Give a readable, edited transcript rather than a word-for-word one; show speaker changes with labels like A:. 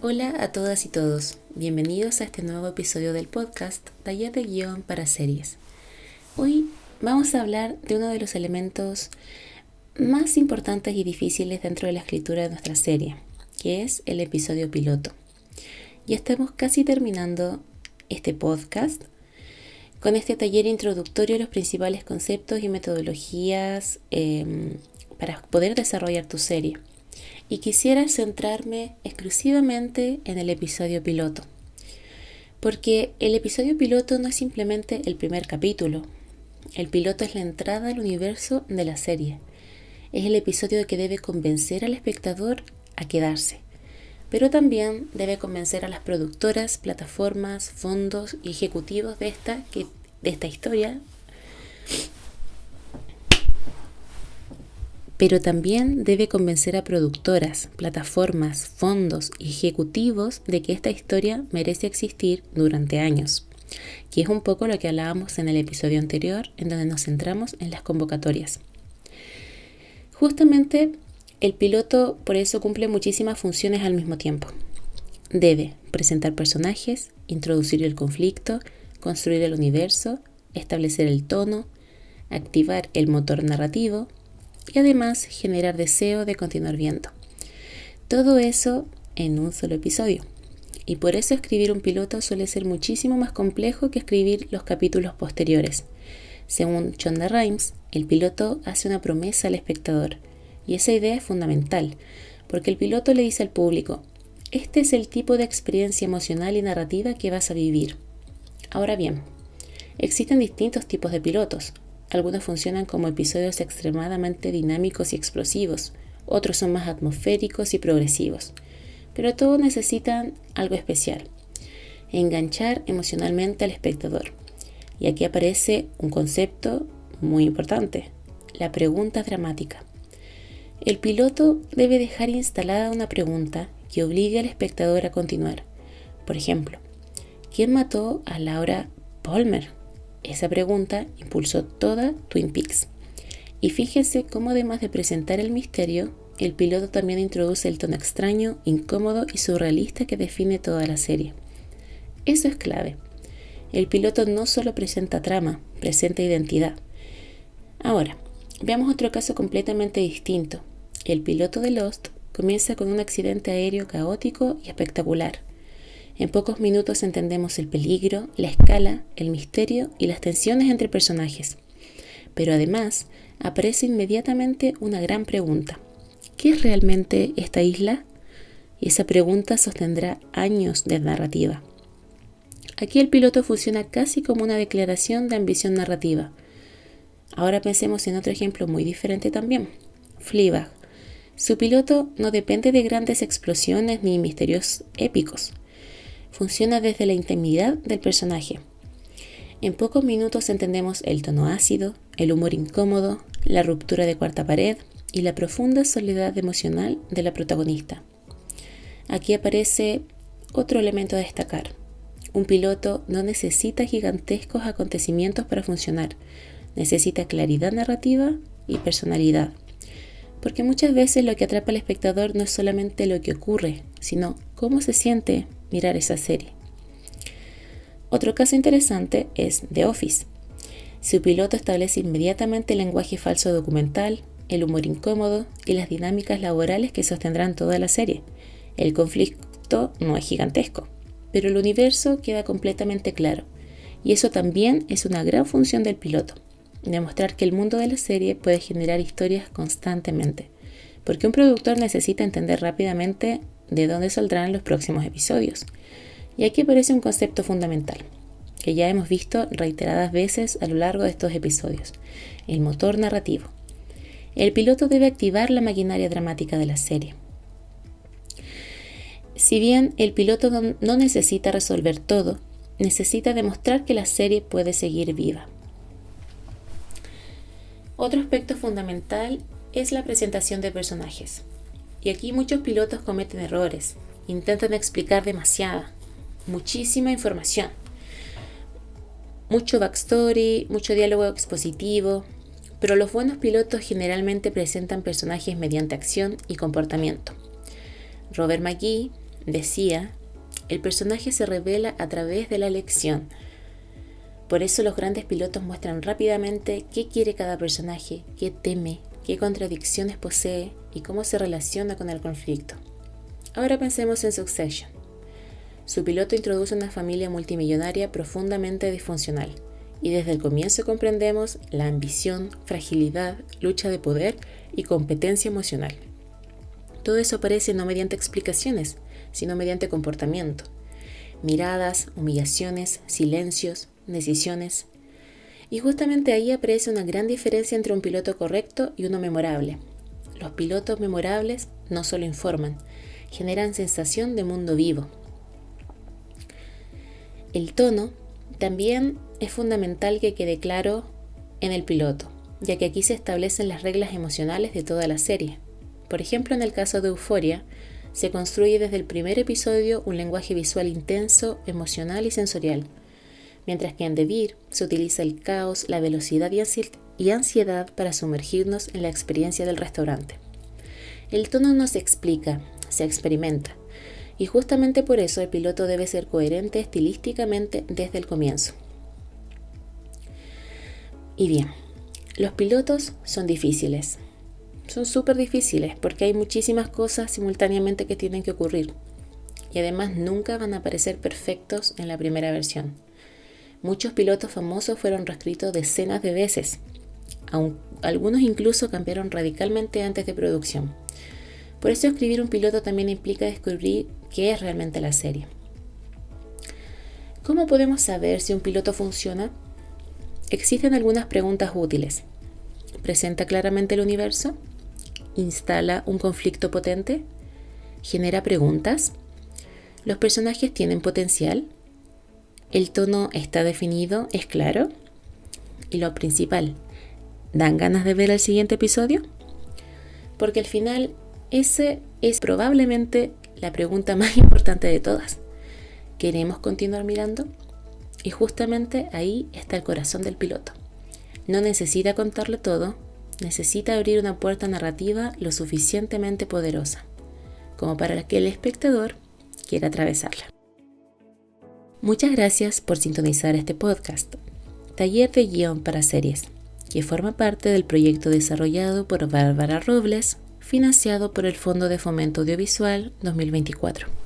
A: Hola a todas y todos, bienvenidos a este nuevo episodio del podcast Taller de Guión para Series. Hoy vamos a hablar de uno de los elementos más importantes y difíciles dentro de la escritura de nuestra serie, que es el episodio piloto. Ya estamos casi terminando este podcast con este taller introductorio a los principales conceptos y metodologías para poder desarrollar tu serie. Y quisiera centrarme exclusivamente en el episodio piloto, porque el episodio piloto no es simplemente el primer capítulo. El piloto es la entrada al universo de la serie. Es el episodio que debe convencer al espectador a quedarse, pero también debe convencer a las productoras, plataformas, fondos y ejecutivos de esta historia. Pero también debe convencer a productoras, plataformas, fondos y ejecutivos de que esta historia merece existir durante años, que es un poco lo que hablábamos en el episodio anterior, en donde nos centramos en las convocatorias. Justamente el piloto por eso cumple muchísimas funciones al mismo tiempo. Debe presentar personajes, introducir el conflicto, construir el universo, establecer el tono, activar el motor narrativo, y además generar deseo de continuar viendo. Todo eso en un solo episodio. Y por eso escribir un piloto suele ser muchísimo más complejo que escribir los capítulos posteriores. Según Shonda Rhimes, el piloto hace una promesa al espectador. Y esa idea es fundamental, porque el piloto le dice al público, este es el tipo de experiencia emocional y narrativa que vas a vivir. Ahora bien, existen distintos tipos de pilotos. Algunos funcionan como episodios extremadamente dinámicos y explosivos, otros son más atmosféricos y progresivos, pero todos necesitan algo especial, enganchar emocionalmente al espectador. Y aquí aparece un concepto muy importante, la pregunta dramática. El piloto debe dejar instalada una pregunta que obligue al espectador a continuar. Por ejemplo, ¿quién mató a Laura Palmer? Esa pregunta impulsó toda Twin Peaks. Y fíjense cómo además de presentar el misterio, el piloto también introduce el tono extraño, incómodo y surrealista que define toda la serie. Eso es clave. El piloto no solo presenta trama, presenta identidad. Ahora, veamos otro caso completamente distinto. El piloto de Lost comienza con un accidente aéreo caótico y espectacular. En pocos minutos entendemos el peligro, la escala, el misterio y las tensiones entre personajes. Pero además, aparece inmediatamente una gran pregunta. ¿Qué es realmente esta isla? Y esa pregunta sostendrá años de narrativa. Aquí el piloto funciona casi como una declaración de ambición narrativa. Ahora pensemos en otro ejemplo muy diferente también. Fleabag. Su piloto no depende de grandes explosiones ni misterios épicos. Funciona desde la intimidad del personaje. En pocos minutos entendemos el tono ácido, el humor incómodo, la ruptura de cuarta pared y la profunda soledad emocional de la protagonista. Aquí aparece otro elemento a destacar. Un piloto no necesita gigantescos acontecimientos para funcionar. Necesita claridad narrativa y personalidad. Porque muchas veces lo que atrapa al espectador no es solamente lo que ocurre, sino cómo se siente mirar esa serie. Otro caso interesante es The Office. Su piloto establece inmediatamente el lenguaje falso documental, el humor incómodo y las dinámicas laborales que sostendrán toda la serie. El conflicto no es gigantesco, pero el universo queda completamente claro. Y eso también es una gran función del piloto, demostrar que el mundo de la serie puede generar historias constantemente, porque un productor necesita entender rápidamente de dónde saldrán los próximos episodios. Y aquí aparece un concepto fundamental, que ya hemos visto reiteradas veces a lo largo de estos episodios, el motor narrativo. El piloto debe activar la maquinaria dramática de la serie. Si bien el piloto no necesita resolver todo, necesita demostrar que la serie puede seguir viva. Otro aspecto fundamental es la presentación de personajes. Y aquí muchos pilotos cometen errores, intentan explicar muchísima información, mucho backstory, mucho diálogo expositivo, pero los buenos pilotos generalmente presentan personajes mediante acción y comportamiento. Robert McGee decía, el personaje se revela a través de la elección. Por eso los grandes pilotos muestran rápidamente qué quiere cada personaje, qué teme, qué contradicciones posee y cómo se relaciona con el conflicto. Ahora pensemos en Succession. Su piloto introduce una familia multimillonaria profundamente disfuncional y desde el comienzo comprendemos la ambición, fragilidad, lucha de poder y competencia emocional. Todo eso aparece no mediante explicaciones, sino mediante comportamiento. Miradas, humillaciones, silencios, decisiones. Y justamente ahí aparece una gran diferencia entre un piloto correcto y uno memorable. Los pilotos memorables no solo informan, generan sensación de mundo vivo. El tono también es fundamental que quede claro en el piloto, ya que aquí se establecen las reglas emocionales de toda la serie. Por ejemplo, en el caso de Euphoria, se construye desde el primer episodio un lenguaje visual intenso, emocional y sensorial, mientras que en The Bear se utiliza el caos, la velocidad y ansiedad para sumergirnos en la experiencia del restaurante. El tono no se explica, se experimenta, y justamente por eso el piloto debe ser coherente estilísticamente desde el comienzo. Y bien, los pilotos son difíciles. Son súper difíciles porque hay muchísimas cosas simultáneamente que tienen que ocurrir. Y además nunca van a parecer perfectos en la primera versión. Muchos pilotos famosos fueron reescritos decenas de veces. Algunos incluso cambiaron radicalmente antes de producción. Por eso escribir un piloto también implica descubrir qué es realmente la serie. ¿Cómo podemos saber si un piloto funciona? Existen algunas preguntas útiles. ¿Presenta claramente el universo? ¿Instala un conflicto potente? ¿Genera preguntas? ¿Los personajes tienen potencial? ¿El tono está definido? ¿Es claro? Y lo principal, ¿dan ganas de ver el siguiente episodio? Porque al final, esa es probablemente la pregunta más importante de todas. ¿Queremos continuar mirando? Y justamente ahí está el corazón del piloto. No necesita contarlo todo, necesita abrir una puerta narrativa lo suficientemente poderosa, como para que el espectador quiera atravesarla. Muchas gracias por sintonizar este podcast, Taller de Guión para Series, que forma parte del proyecto desarrollado por Bárbara Robles, financiado por el Fondo de Fomento Audiovisual 2024.